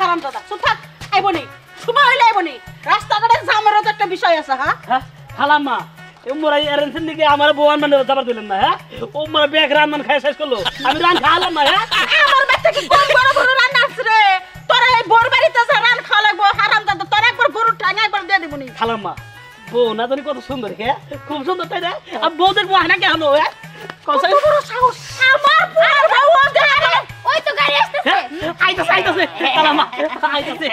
হারামজাদা চুপ থাক আইবনি সময় হইলে আইবনি রাস্তাঘাটে জামেরও তো একটা বিষয় আছে হ্যাঁ খালাম্মা ওমরা এরেনছেন দিকে আমার বউয়ান মানে যাবার দিলেন না হ্যাঁ ওমরা বেক রান্না খাই শেষ করলো আমি রান খাওয়ালাম না হ্যাঁ আমার বাচ্চা কি কোন বড় বড় রান্না আছে রে তোরা এই বোর বাড়িতে যা রান খাওয়া লাগবো হারামজাদা তোরা একবার গরু ঠাঙা একবার দিয়ে দিবনি খালাম্মা বউ না জানি কত সুন্দর হ্যাঁ খুব সুন্দর তাই না আর বউ দেখবো না কেন হ্যাঁ কত বড় সাহস আমার বউ ওই তো গাড়ি আসতেছে আইতাছে খালাম্মা আইতাছে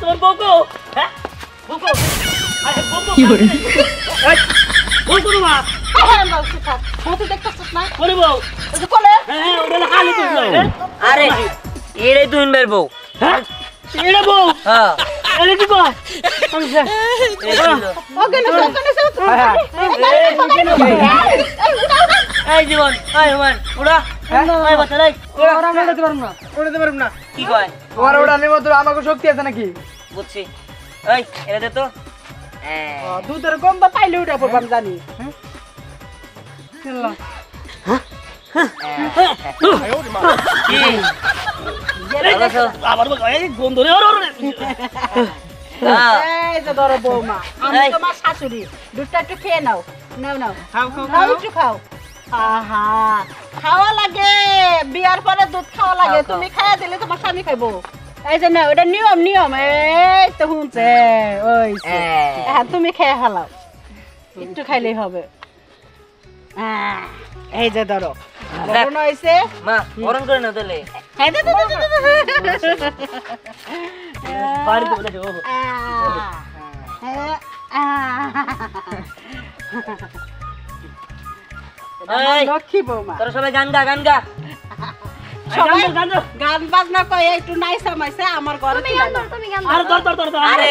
তোর বউকো হ্যাঁ বউকো আরে বউকো কি হলো এই বউকো না আরে বাবু থাক তুই দেখছস না কোন বউ ওই কোলে হ্যাঁ ওটা খালি তুই আরে এরে তুই ইনবার বউ হ্যাঁ এরে বউ হ্যাঁ এরে কি কয় আমি যা ওকে না এই জীবন এই হুমান উড়া এই বাচ্চা লাই ওরা আমরা উড়াতে পারব না কি কয় তোমার উড়ানির মতো আমাকে শক্তি আছে নাকি বুঝছি এই এরে দে তো দুধের গন্ধ পাইলে উঠে পড়বাম জানি চল কি আবার এই গন্ধ রে এই যে ধরো বৌমা আমি তোমার শাশুড়ি দুধটা একটু খেয়ে নাও নাও নাও খাও একটু খাও আহা খাওয়া লাগে বিয়ার পরে দুধ খাওয়া লাগে তুমি খাইয়া দিলে তোমার স্বামী খাইবো এই যে না ওটা নিয়ম এই তো শুনছে ওই হ্যাঁ তুমি খেয়ে হালাও একটু খাইলেই হবে এই যে ধরো গরম হইছে মা গরম করে না দিলে হ্যাঁ দে বাড়ি তো বলে ও লক্ষ্মী বৌমা তোরা সবাই গান গা সবাই গান বাজনা কয় একটু নাইসা মাইসা আমার ঘরে তুমি গান আরে ধর আরে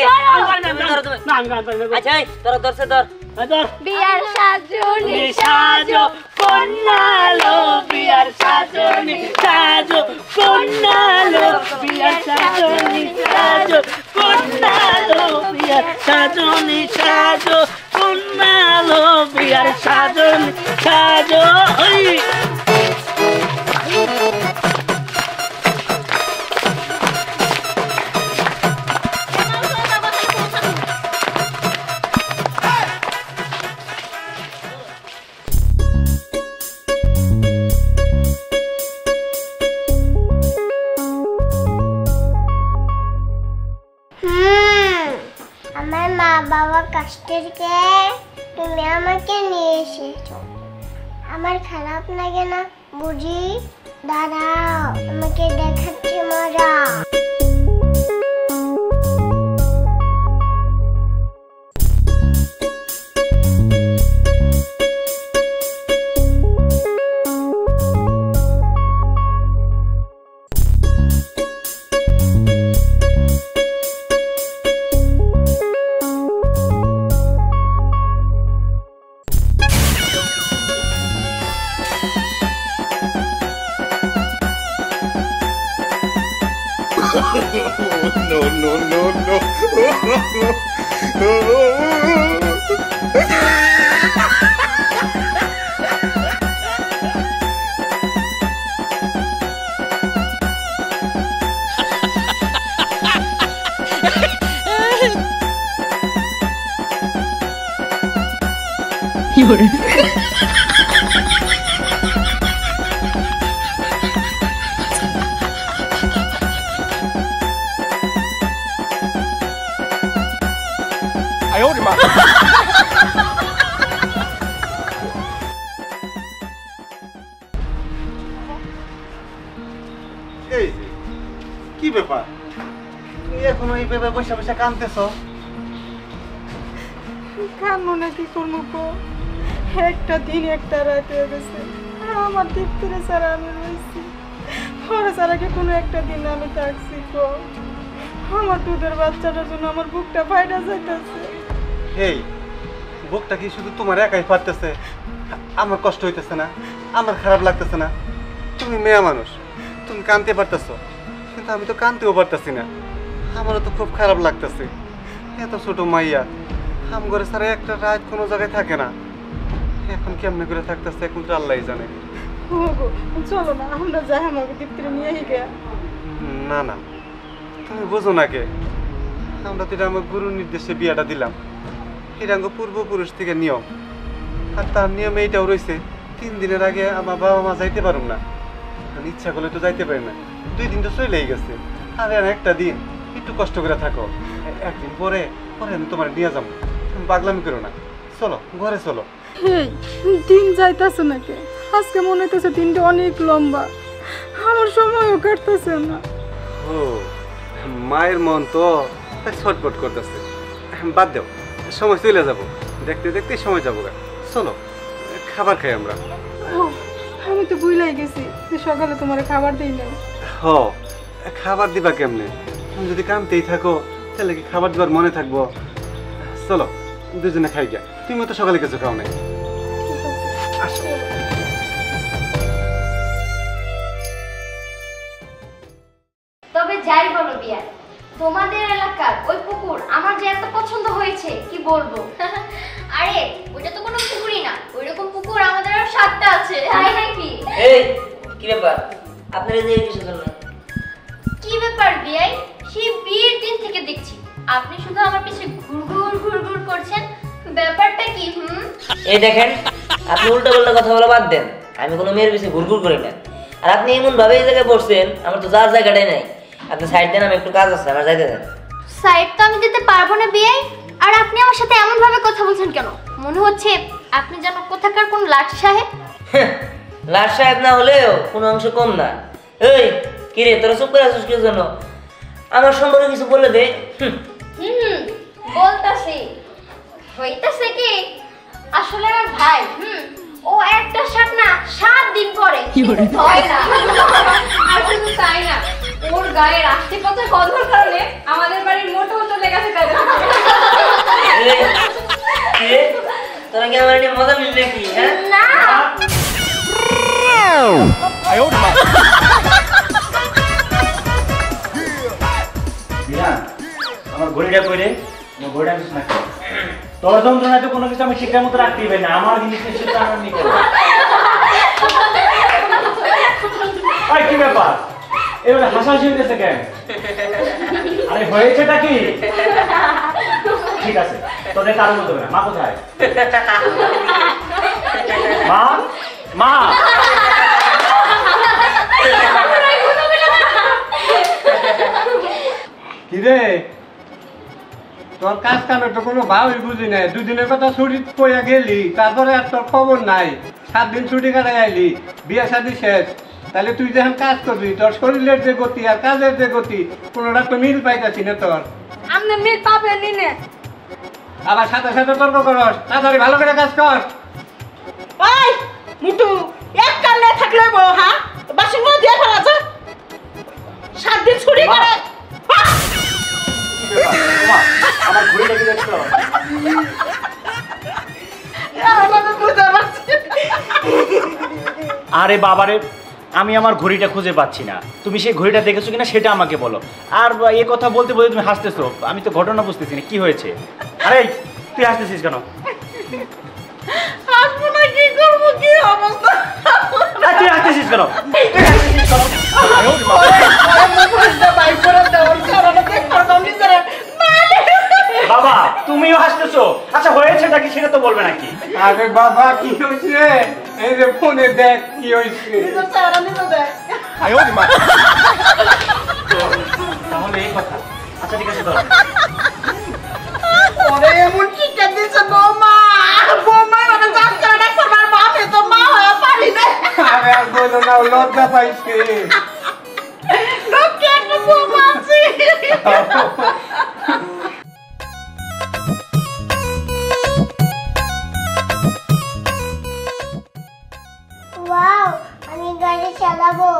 না আমি গান পারি না আচ্ছা এই তোরা ধরছে ধর ধর বিয়ার সাজনি সাজো কন্যালো বিয়ার সাজনি সাজো কন্যালো বিয়ার সাজনি সাজো কন্যালো বিয়ার সাজনি সাজো কন্যালো বিয়ার সাজনি সাজো ওই আমার মা বাবা কষ্টের কে তুমি আমাকে নিয়ে এসেছো আমার খারাপ লাগে না বুঝি দাঁড়াও আমাকে দেখাচ্ছি মজা কি ব্যাপার এখনো এই ব্যাপারে বসে বসে কাঁদতেছো কান্নো না কি করবো গো একটা দিন একটা রাত হয়ে গেছে আমার দীপ্তিরে ছাড়া আমি রয়েছি ওরা ছাড়া কি কোনো একটা দিন আমি থাকছি গো আমার দুধের বাচ্চাটার জন্য আমার বুকটা ফাইটা যাইতেছে এই বুকটা কি শুধু তোমার একাই ফাটতেছে? আমার কষ্ট হইতেছে না? আমার খারাপ লাগতেছে না? তুমি মেয়ে মানুষ, তুমি কাঁদতে পারতেছো, কিন্তু আমি তো কাঁদতেও পারতেছি না। আমারও তো খুব খারাপ লাগতেছে। এত ছোট মাইয়া আম ঘরে সারা একটা রাত কোনো জায়গায় থাকে না। এখন কেমনে করে থাকতেছে এখন তো আল্লাহই জানে। চলো না আমরা যাই, আমাকে দীপ্তিরে নিয়ে গিয়ে। না না, তুমি বোঝো না কে, আমরা তো এটা আমার গুরুর নির্দেশে বিয়াটা দিলাম। এটা আমার পূর্বপুরুষ থেকে নিয়ম, আর তার নিয়মে এইটাও রয়েছে 3 দিনের আগে আমার বাবা মা যাইতে পারুম না। আমি ইচ্ছা করলে তো যাইতে পারি না, 2 দিন তো চলেই গেছে। আর একটা দিন একটু কষ্ট করে থাকো, একদিন পরে পরে আমি তোমার নিয়ে যাবো। তুমি পাগলামি করো না, চলো ঘরে চলো। দিন যাইতেছে নাকি? আজকে মনে হইতেছে দিনটা অনেক লম্বা, আমার সময়ও কাটতেছে না। ও মায়ের মন তো ছটপট করতেছে। বাদ দেও, সময় চলে যাবো, দেখতে দেখতে সময় যাবো। চলো খাবার খাই আমরা। আমি তো ভুলাই গেছি যে সকালে তোমার খাবার দিই না। হ, খাবার দিবা কেমনে? তুমি যদি কামতেই থাকো তাহলে কি খাবার দিবার মনে থাকবো? চলো দুজনে খাই গিয়া, তুমি তো সকালে কিছু খাও নাই। আসো। তবে যাই বলো বিয়া, তোমাদের এলাকার ওই পুকুর আমার যে এত পছন্দ হয়েছে কি বলবো। আরে ওইটা তো কোনো পুকুরই না, ওইরকম পুকুর আমাদের আর 7টা আছে। তাই নাকি? এই কি ব্যাপার, আপনারা যে কিসের জন্য? কি ব্যাপার বিয়াই, সেই বিয়ের দিন থেকে দেখছি আপনি শুধু আমার পিছে ঘুরঘুর ঘুরঘুর করছেন, ব্যাপারটা কি? এই দেখেন, আপনি উল্টো পাল্টা কথা বলা বাদ দেন। আমি কোনো মেয়ের পিছে ঘুরঘুর করি না। আর আপনি এমন ভাবে এই জায়গায় বসছেন, আমার তো যাওয়ার জায়গাটাই নাই। আপনি সাইড দেন, আমি একটু কাজ আছে, আমার যাইতে দেন। সাইড তো আমি দিতে পারবো না বিয়াই। আর আপনি আমার সাথে এমন ভাবে কথা বলছেন কেন? মনে হচ্ছে আপনি যেন কোথাকার কোন লাট সাহেব। লাট সাহেব না হলেও কোনো অংশ কম না। এই কি রে, তোরা চুপ করে আছিস কি জন্য? আমার সম্পর্কে কিছু বলে দে। বলতাছি হইতাছে কি, আসলে আমার ভাই ও একটা শার্ট না 7 দিন পরে হয় না। আর শুধু তাই না, ওর গায়ের আষ্টি পচা গন্ধর কারণে আমাদের বাড়ির মোটেও চলে গেছে। তোরা কি আমার নিয়ে মজা নিলি নাকি? হ্যাঁ না আমার ঘড়িটা কইরে, আমার ঘড়িটা কিছু না। তোর যন্ত্রণায় তো কোনো কিছু আমি ঠিকঠাক মতো রাখতেই পারি না, আমার জিনিস সেটা আমার নিয়ে করবো। কি ব্যাপার, এবারে হাসাহাসি হইতেছে কেন? আরে হয়েছেটা কি? ঠিক আছে, তোদের কারণ হতে হবে না। মা কোথায়? মা মা কিরে, তোর কাজ কামে তো কোনো ভাবই বুঝি নাই। 2 দিনের কথা ছুটি পড়ে গেলি, তারপরে আর তোর খবর নাই। 7 দিন ছুটি কাটাই আইলি, বিয়ে শাদী শেষ। তাহলে তুই যখন কাজ করবি, তোর শরীরের যে গতি আর কাজের যে গতি কোনোটা তো মিল পাইতাছি না তোর। আপনি মিল পাবেন নি, আবার সাথে সাথে তর্ক করস। তাড়াতাড়ি ভালো করে কাজ কর। ওই মুটু এক কালে থাকলে বউ, হ্যাঁ বাসন গুলো দিয়ে ফেলা যা। 7 দিন ছুটি করে আমার ঘড়িটা কি দেখছো? আরে বাবারে, আমি আমার ঘড়িটা খুঁজে পাচ্ছি না। তুমি সেই ঘড়িটা দেখেছো কিনা সেটা আমাকে বলো। আর এ কথা বলতে বলতে তুমি হাসতেছো, আমি তো ঘটনা বুঝতেছি না কি হয়েছে। আরে তুই হাসতেছিস কেন? আসবো না, কি করবো, কি অবস্থা? তুই হাসতেছিস কেন? বাবা তুমিও হাসতেছো? আচ্ছা হয়েছেটা কি সেটা তো বলবে নাকি? আরে বাবা কি হয়েছে? এই যে ফোনে দেখ কি হয়েছে। তাহলে এই কথা। আচ্ছা ঠিক আছে, ধর। ওরে এমন কি কেঁদেছে বৌমা, বৌমা মানে যাচ্ছে না তোমার বাপে তো মা হয়ে পারি না। আরে আর বলো না, লজ্জা পাইছে। লোকে একটা বৌমা আছে। ওয়াও, আমি গাড়ি চালাবো।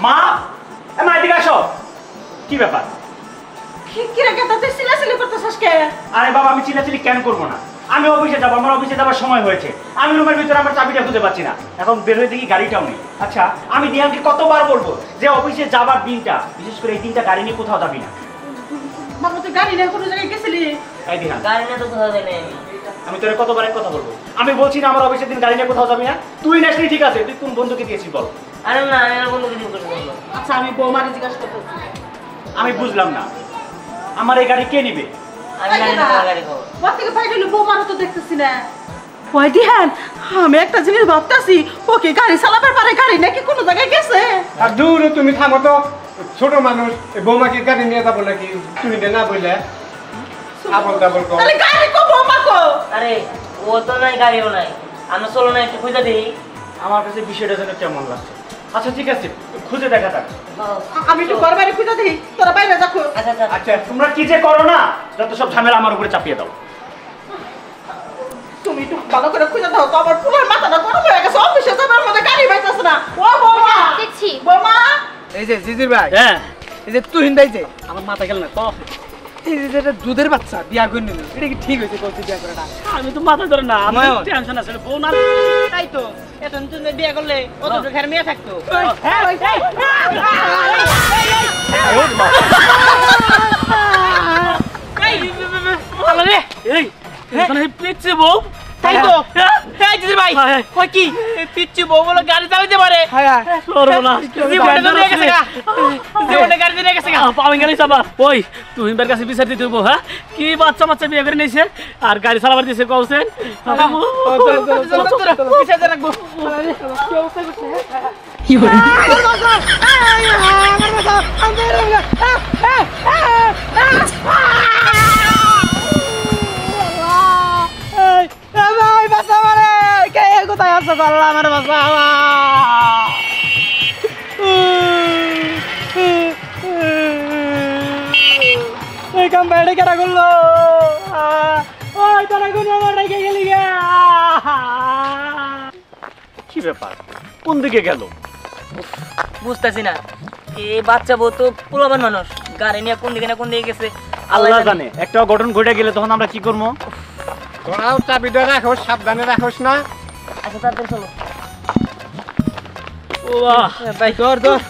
মা মা এদিকে আসো। কি ব্যাপার? কি রে কেতা তুই সিলাসিলি করতেছস কে? আরে বাবা আমি চিল্লাচিল্লি কেন করবো না? আমি অফিসে যাবো, আমার অফিসে যাবার সময় হয়েছে। আমি রুমের ভিতরে আমার চাবিটা খুঁজে পাচ্ছি না, এখন বের হয়ে দেখি গাড়িটাও নেই। আচ্ছা আমি দিহানকে কতবার বলবো যে অফিসে যাবার দিনটা, বিশেষ করে এই দিনটা গাড়ি নিয়ে কোথাও যাবি না। বাবা তুই গাড়ি নিয়ে কোনো জায়গায় গেছিলি? এই দিহান গাড়ি নিয়ে তো কোথাও যাই নাই আমি তোর কতবার এক কথা বলবো? আমি বলছি না আমার অফিসের দিন গাড়ি নিয়ে কোথাও যাবি না? তুই নাসলি ঠিক আছে, তুই কোন বন্ধুকে দিয়েছিস বল? আরে না আমি আর বন্ধুকে দিন করে বললো। আচ্ছা আমি বৌমাকে জিজ্ঞাসা করতেছি। আমি বুঝলাম না আমার এই গাড়ি কে নিবে? আমি গাড়ি নিয়ে গাড়ি খাবো। ওর থেকে বাইরে হলো বৌমারও তো দেখতেছি না। ওই দিহান আমি একটা জিনিস ভাবতেছি, ওকে গাড়ি চালাবার পারে গাড়ি নাকি কোনো জায়গায় গেছে? আর দূর তুমি থামো তো, ছোট মানুষ বৌমাকে গাড়ি নিয়ে যাবো নাকি? তুমি না বললে আবল তাবল কর। তাহলে গাড়ি কো বৌমা কো? আরে ও তো নাই, গাড়িও নাই। আমরা চলো না একটু খুঁজে দিই। আমার কাছে বিষয়টা যেন কেমন লাগছে। আচ্ছা ঠিক আছে খুঁজে দেখা যাক। আমি একটু ঘর বাইরে খুঁজে দিই, তোরা বাইরে দেখো। আচ্ছা আচ্ছা আচ্ছা তোমরা কি যে করো না, যত সব ঝামেলা আমার উপরে চাপিয়ে দাও। তুমি একটু ভালো করে খুঁজে দাও তো, আমার পুরো মাথাটা গরম হয়ে গেছে। অফিসে যাবার মধ্যে গাড়ি পাইতেছে না। ও বৌমা দেখছি বৌমা এই যে জিজির ভাই, হ্যাঁ এই যে তুহিন দাই যে আমার মাথা গেল না তো। এই যে এটা দুধের বাচ্চা বিয়া করে নিল, এটা কি ঠিক হয়েছে? কইছি বিয়া করাটা আমি তো মাথা ধরে না, আমার নয়ন। টেনশন আছে বউ না। তাই তো এখন তুমি বিয়ে করলে অত ঘরে মেয়ে থাকতো। আরে এই এখানে পিচ্ছে বউ। তাই তো এই দিদি ভাই কই কি পিচ্চি বউ বলে গাড়ি চালাতে পারে? হ্যাঁ সর্বনাশ জীবনে তো নিয়ে গেছে গা, জীবনে গাড়ি নিয়ে গেছে গা। পাওয়া গেলে চাবা ওই তুই বের কাছে বিচার দিতে হইব। হ্যাঁ কি বাচ্চা বাচ্চা বিয়ে করে নিয়েছে আর গাড়ি চালাবার দিয়েছে কৌছেন। পিছে রাখবো। ভাই বাসা মারে কে কোথায় আছো? আল্লাহ আমার বাসা। এই কাম বাইরে কেটা করলো? ওই তোরা কোন আমার রেখে গেলি গা? কি ব্যাপার, কোন দিকে গেল? বুঝতেছি না, এই বাচ্চা বউ তো পোলাবান মানুষ, গাড়ি নিয়ে কোন দিকে না কোন দিকে গেছে আল্লাহ জানে। একটা ঘটনা ঘটে গেলে তখন আমরা কি করবো? তোরাও চাবিটা রাখোস, সাবধানে রাখোস না। আচ্ছা তাড়াতাড়ি চলো। ও বাহ, ভাই ধর ধর।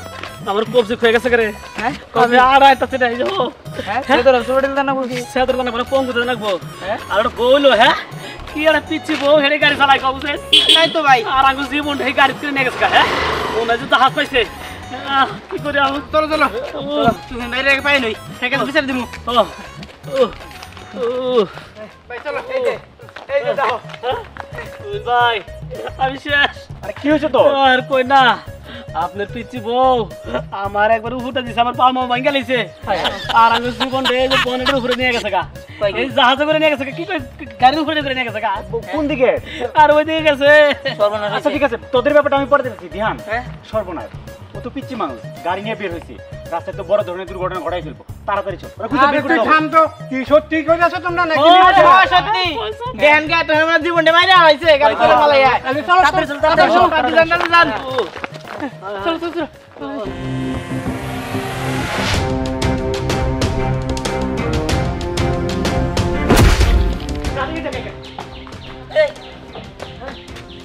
আমার কবজি হয়ে গেছে রে। হ্যাঁ কবজি আর আইতাছে না। এই যে হ্যাঁ ধর ছোট দিল না বলছি। সেতর মানে বড় পঙ্গু দেন রাখবো। আর ওটা বউলো হ্যাঁ কি আর পিচ্ছি বউ হেডে গাড়ি চালায় কবছে। তাই তো ভাই আর আঙ্গুল জীবন এই গাড়ি করে নিয়ে গেছে। হ্যাঁ ওনা যদি হাত পাইছে কি করে আমি। চলো চলো তুমি বাইরে পাই নই সেখানে বিচার দিমু। ও ও ও ভাই চলো এই যে দেখো। তুই ভাই আমি শেষ। আরে কি হয়েছে তো? আর কই না আপনার পিচ্ছি বউ আমার একবার উঠে দিছে, আমার পাল মা ভাঙ্গা লাইছে। আর আমি জীবন রে যে বনেটের উপরে নিয়ে গেছে গা, এই জাহাজে করে নিয়ে গেছে গা, কি কই গাড়ির উপরে করে নিয়ে গেছে গা। কোন দিকে? আর ওই দিকে গেছে। সর্বনাশ আচ্ছা ঠিক আছে তোদের ব্যাপারটা আমি পরে দেখছি। ধ্যান সর্বনাশ, ও তো পিচ্ছি মানুষ, গাড়ি নিয়ে বের হয়েছে, রাস্তায় তো বড় ধরনের দুর্ঘটনা ঘটাই ফেলবো। তাড়াতাড়ি চল, ওরা খুঁজে আরে বের করে তুই দাও। থাম তো, কি সত্যি করে আছো তোমরা নাকি? সত্যি দেন গা তো আমার জীবনটা মাইরা হইছে গাড়ি চলে মালাইয়া। আরে চলো তাড়াতাড়ি চল তাড়াতাড়ি চল। চলো চলো চলো।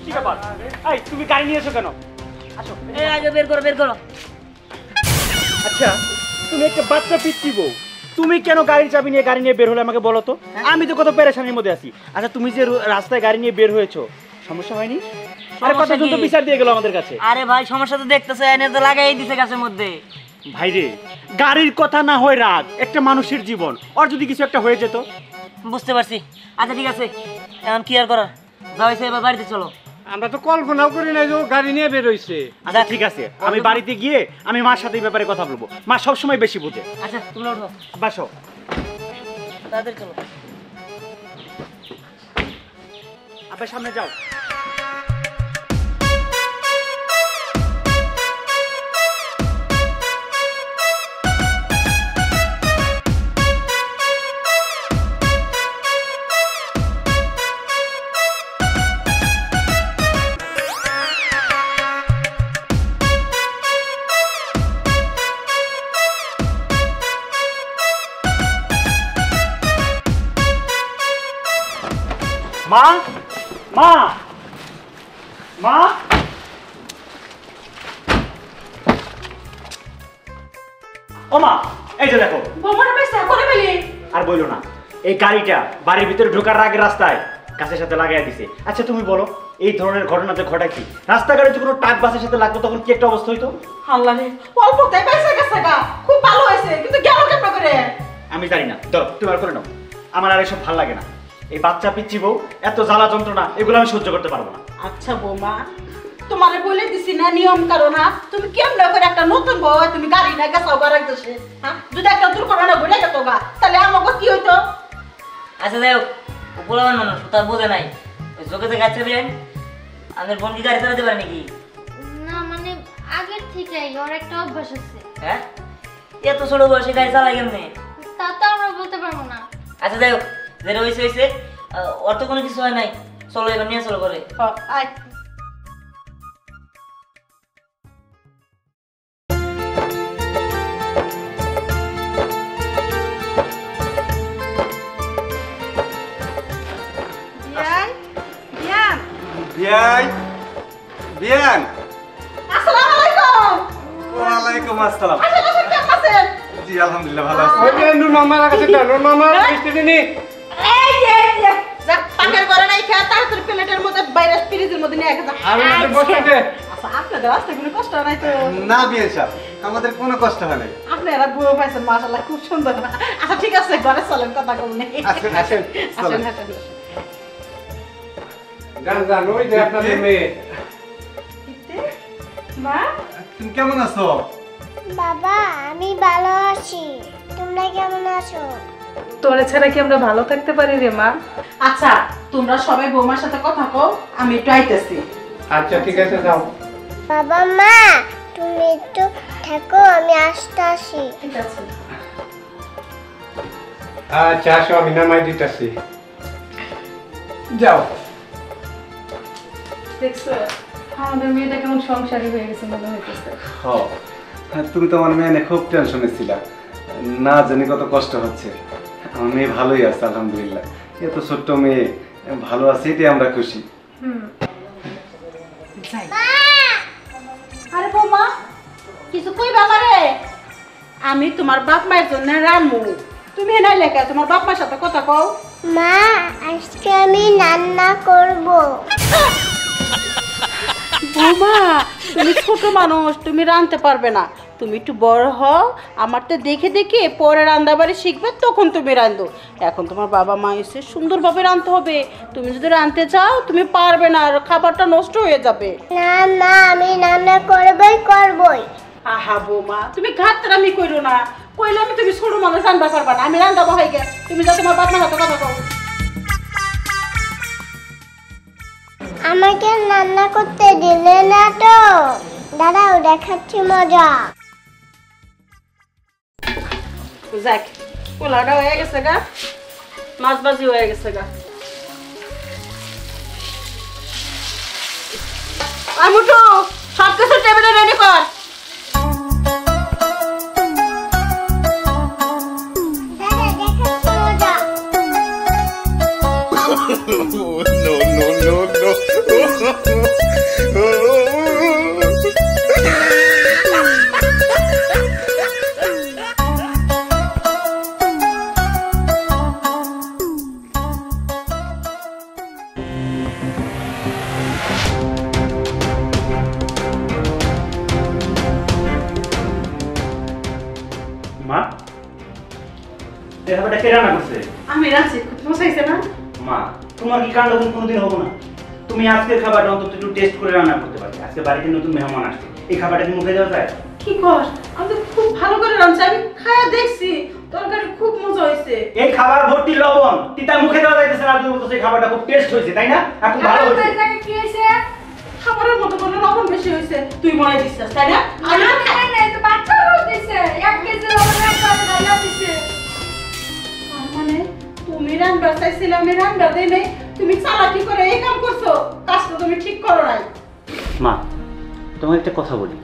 কি ব্যাপার? এই তুমি গাড়ি নিয়ে এসো কেন? আসো। এই আগে বের করো বের করো। আচ্ছা তুমি একটা বাচ্চা পিচ্ছি বউ, তুমি কেন গাড়ির চাবি নিয়ে গাড়ি নিয়ে বের হলে আমাকে বলো তো? আমি তো কত পেরেশানির মধ্যে আছি। আচ্ছা তুমি যে রাস্তায় গাড়ি নিয়ে বের হয়েছো, সমস্যা হয়নি? আরে কতজন তো বিচার দিয়ে গেল আমাদের কাছে। আরে ভাই সমস্যা তো দেখতেছে, এনে তো লাগাই দিছে গাছের মধ্যে। ভাই রে, গাড়ির কথা না হয় রাগ, একটা মানুষের জীবন, ওর যদি কিছু একটা হয়ে যেত। বুঝতে পারছি। আচ্ছা ঠিক আছে, এখন কি আর করার, যাও এবার বাড়িতে চলো। আমরা তো কল্পনাও করি না যে ও গাড়ি নিয়ে বের হইছে। আচ্ছা ঠিক আছে, আমি বাড়িতে গিয়ে আমি মার সাথে এই ব্যাপারে কথা বলবো। মা সবসময় বেশি বোঝে। আচ্ছা তুমি ওঠো, বাসো। তাড়াতাড়ি চলো। আপনার সামনে যাও। মা মা মা ও মা, এই যে দেখো। বোমার পয়সা করে পেলি? আর বইলো না, এই গাড়িটা বাড়ির ভিতরে ঢোকার আগে রাস্তায় গাছের সাথে লাগাই দিছে। আচ্ছা তুমি বলো, এই ধরনের ঘটনাতে ঘটায় কি? রাস্তাঘাটে যদি কোনো ট্রাক বাসের সাথে লাগতো তখন কি একটা অবস্থা হইতো? আল্লাহ রে, অল্পতেই পয়সা গেছে গা, খুব ভালো হয়েছে, কিন্তু গেল কেমন করে? আমি জানি না, ধরো তুমি আর করে নাও। আমার আর এসব ভালো লাগে না। এই বাচ্চা পিচ্ছি বউ, এত জ্বালা যন্ত্রণা, এগুলো আমি সহ্য করতে পারবো না। আচ্ছা বৌমা, তোমারে বলে দিছি না নিয়ম কারণ, তুমি কেমন করে একটা নতুন বউ তুমি গাড়ি না গেছাও গাড়ি দেশে, হ্যাঁ? যদি একটা দুর্ঘটনা ঘটে যেত গা, তাহলে আমাকে কি হইতো? আচ্ছা যাই হোক, উপলাবার মানুষ তার বোঝে নাই, ওই চোখে থেকে গাছ দিলেন। আমাদের বোন কি গাড়ি চালাতে পারে নাকি? না মানে আগের থেকেই ওর একটা অভ্যাস আছে। হ্যাঁ, এত ছোট বয়সে গাড়ি চালাই কেমনে? তা তো আমরা বলতে পারবো না। আচ্ছা যাই হোক, যেটা হয়েছে হয়েছে, ওর তো কোনো কিছু হয় নাই। চলো এবার নিয়ে চলো করে। আয় বিয়ান। আসসালামু আলাইকুম। ওয়ালাইকুম আসসালাম। কেমন আছেন? জি আলহামদুলিল্লাহ ভালো আছি। ওই যে নূর মামার কাছে যাও, নূর মামা মিষ্টি দিনি। এই যে যা পাকের করে নাই খেয়া তাড়াতাড়ি প্লেটের মধ্যে বাইরে ফ্রিজের মধ্যে নিয়ে গেছে। আমি একটু বসে দে। আচ্ছা আপনাদের আসতে কোনো কষ্ট নাই তো? না বিয়ান সাহেব, আমাদের কোনো কষ্ট হয় নাই। আপনারা বউ পাইছেন মাশাআল্লাহ, খুব সুন্দর। আচ্ছা ঠিক আছে, ঘরে চলেন, কথা কম নেই। আসেন আসেন আসেন চলেন। আসেন। গান গান ওই যে আপনাদের মেয়ে। মা তুমি কেমন আছো? বাবা আমি ভালো আছি, তোমরা কেমন আছো? তোরে ছাড়া কি আমরা ভালো থাকতে পারি রে মা? আচ্ছা তোমরা সবাই বৌমার সাথে কথা কও, আমি একটু আইতেছি। আচ্ছা ঠিক আছে যাও। বাবা মা তুমি একটু থাকো, আমি আসতে আসি। ঠিক আছে। আচ্ছা আসো, আমি নামাই দিতেছি। যাও। দেখছো আমাদের মেয়েটা কেমন সংসারী হয়ে গেছে মনে হইতেছে। তুমি তো আমার মেয়ে নিয়ে খুব টেনশনে ছিলা, না জানি কত কষ্ট হচ্ছে। আমার মেয়ে ভালোই আছে আলহামদুলিল্লাহ। এত ছোট্ট মেয়ে ভালো আছে, এটাই আমরা খুশি। আরে বৌমা কিছু কইবা আমারে? আমি তোমার বাপ মায়ের জন্য রামু, তুমি নাই লেখা তোমার বাপ মায়ের সাথে কথা কও। মা আজকে আমি রান্না করব। বৌমা তুমি ছোট মানুষ, তুমি রাঁধতে পারবে না। তুমি একটু বড় হও, আমার তো দেখে দেখে পরে রান্নাবাড়ি শিখবে, তখন তুমি রাঁধো। এখন তোমার বাবা মা এসে সুন্দরভাবে রাঁধতে হবে। তুমি যদি রাঁধতে চাও তুমি পারবে না, আর খাবারটা নষ্ট হয়ে যাবে। না না আমি রান্না করবই। আহা বৌমা তুমি ঘাটতারামি কইরো না, কইলে আমি তুমি ছোট মানুষ রান্না পারবা না। আমি রান্না বহাই গে, তুমি যা তোমার বাপ মার হাতে কথা কও। আমাকে রান্না করতে দিলে না তো, দাঁড়াও দেখাচ্ছি মজা। যাক পোলাওটা হয়ে গেছে গা, মাছ ভাজি হয়ে গেছে গা। আমুটু সব কিছু টেবিলে রেডি কর। দাদা দেখাচ্ছি মজা। মা, এই খাবারটা কে রান্না করছে? আমি রাঁধছি, খুব মজাইছে না? মা, তোমার কি কাণ্ড কোনোদিন হবো না? তুমি আজকের খাবারটা অন্তত একটু টেস্ট করে রান্না করতে পারবে। আজকে বাড়িতে নতুন মেহমান আসছে, এই খাবারটা কি মুখে দেওয়া যায়? কি কর, আমি তো খুব ভালো করে রাঁধছি, আমি খায়া দেখছি তরকারি খুব মজা হয়েছে। এই খাবার ভর্তি লবণ, তিতা মুখে দেওয়া যাইতেছে না। তুমি বলছো এই খাবারটা খুব টেস্ট হয়েছে, তাই না? আর খুব ভালো হয়েছে। কি হয়েছে? খাবারের মতো কোনো লবণ বেশি হয়েছে, তুই মনে দিছিস তাই না? আমি তো খাই নাই, তো বাচ্চা দিছে 1 কেজি লবণ রান্না দিছে। মানে তুমি রান্না চাইছিলে, আমি রান্না দেই নাই, তুমি চালাকি করে এই কাম করছো, কাজটা তুমি ঠিক করো নাই। মা, তোমার একটা কথা বলি,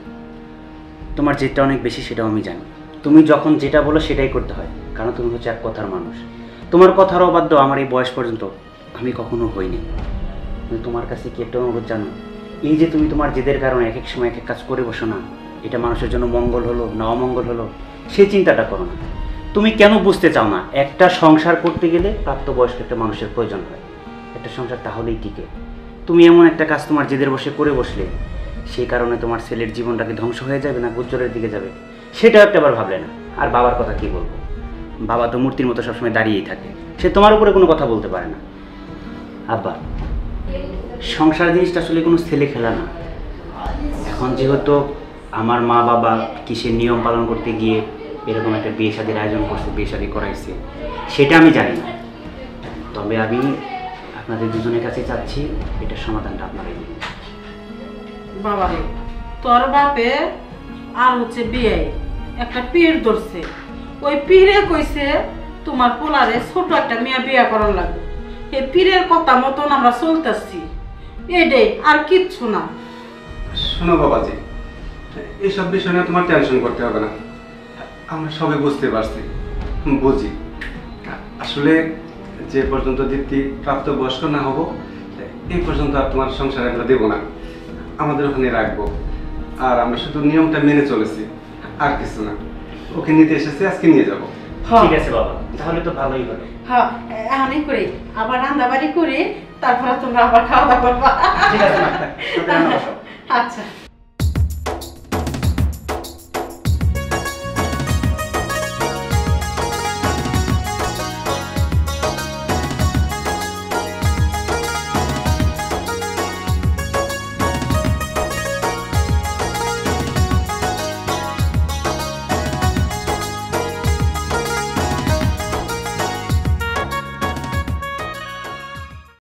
তোমার জেদটা অনেক বেশি সেটাও আমি জানি। তুমি যখন যেটা বলো সেটাই করতে হয়, কারণ তুমি হচ্ছে এক কথার মানুষ। তোমার কথার অবাধ্য আমার এই বয়স পর্যন্ত আমি কখনো হইনি। কিন্তু তোমার কাছে কি একটা অনুরোধ জানো, এই যে তুমি তোমার জেদের কারণে এক এক সময় এক এক কাজ করে বসো না, এটা মানুষের জন্য মঙ্গল হলো না অমঙ্গল হলো সেই চিন্তাটা করো না। তুমি কেন বুঝতে চাও না একটা সংসার করতে গেলে প্রাপ্তবয়স্ক একটা মানুষের প্রয়োজন হয়, একটা সংসার তাহলেই টিকে। তুমি এমন একটা কাজ তোমার জেদের বসে করে বসলে সেই কারণে তোমার ছেলের জীবনটাকে ধ্বংস হয়ে যাবে না উজ্জ্বলের দিকে যাবে, সেটাও একটা বার ভাবলে না। আর বাবার কথা কি বলবো, বাবা তো মূর্তির মতো সবসময় দাঁড়িয়েই থাকে, সে তোমার উপরে কোনো কথা বলতে পারে না। আব্বা, সংসার জিনিসটা আসলে কোনো ছেলে খেলা না। এখন যেহেতু আমার মা বাবা কিসের নিয়ম পালন করতে গিয়ে এরকম একটা বিয়ে শাদীর আয়োজন করছে, বিয়ে শাদী করাইছে, সেটা আমি জানি না। তবে আমি আপনাদের দুজনের কাছে চাচ্ছি এটার সমাধানটা আপনারাই দিন। বাবা রে, তোর বাপে আর হচ্ছে বিয়ে একটা পীর ধরছে, ওই পীরে কইছে তোমার পোলারে ছোট একটা মেয়ে বিয়ে করার লাগবে। এই পীরের কথা মতন আমরা চলতেছি, এটাই আর কিচ্ছু না। শোনো বাবাজি, এইসব বিষয় নিয়ে তোমার টেনশন করতে হবে না, আমরা সবাই বুঝতে পারছি, বুঝি। আসলে যে পর্যন্ত দীপ্তি প্রাপ্তবয়স্ক না হব এই পর্যন্ত আর তোমার সংসারে আমরা দেবো না, আমাদের ওখানে রাখবো। আর আমরা শুধু নিয়মটা মেনে চলেছি, আর কিছু না। ওকে নিতে এসেছি, আজকে নিয়ে যাবো। ঠিক আছে বাবা, তাহলে তো ভালোই হলো। হ্যাঁ, এমনই করে আবার রান্নাবাড়ি করে তারপরে তোমরা আবার খাওয়া দাওয়া করবা। ঠিক আছে মা, আচ্ছা।